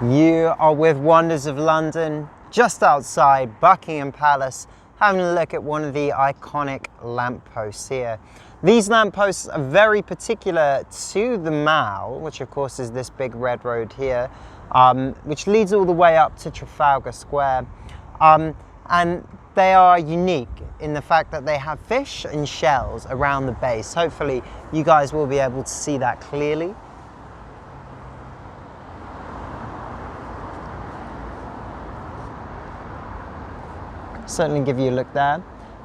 You are with Wonders of London, just outside Buckingham Palace, having a look at one of the iconic lampposts here. These lampposts are very particular to the Mall, which of course is this big red road here, which leads all the way up to Trafalgar Square. And they are unique in the fact that they have fish and shells around the base. Hopefully you guys will be able to see that clearly. Certainly give you a look there.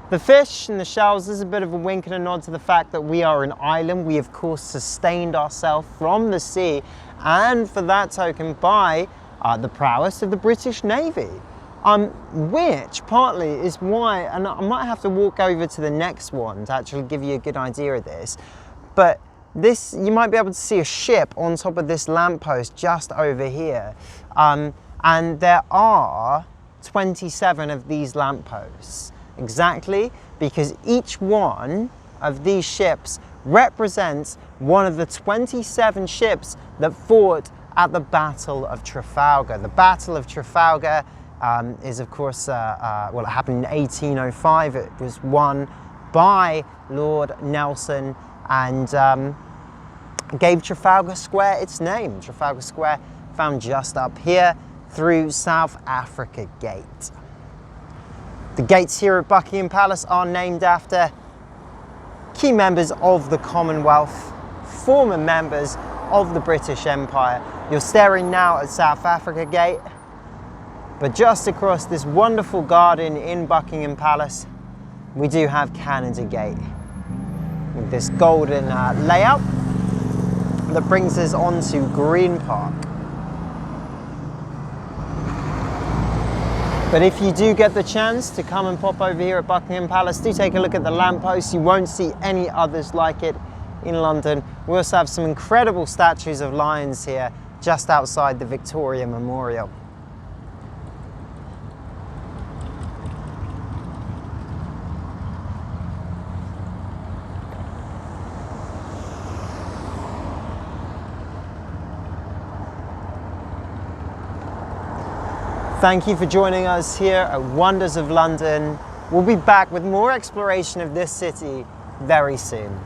The fish and the shells is a bit of a wink and a nod to the fact that we are an island. We of course sustained ourselves from the sea, and for that token by the prowess of the British Navy. Which partly is why, and I might have to walk over to the next one to actually give you a good idea of this, but this, you might be able to see a ship on top of this lamppost just over here. And there are 27 of these lampposts, exactly because each one of these ships represents one of the 27 ships that fought at the Battle of Trafalgar. The Battle of Trafalgar is of course, well, it happened in 1805. It was won by Lord Nelson and gave Trafalgar Square its name. Trafalgar Square found just up here through South Africa Gate. The gates here at Buckingham Palace are named after key members of the Commonwealth, former members of the British Empire. You're staring now at South Africa Gate, but just across this wonderful garden in Buckingham Palace, we do have Canada Gate, with this golden layout that brings us onto Green Park. But if you do get the chance to come and pop over here at Buckingham Palace, do take a look at the lampposts. You won't see any others like it in London. We also have some incredible statues of lions here just outside the Victoria Memorial. Thank you for joining us here at Wonders of London. We'll be back with more exploration of this city very soon.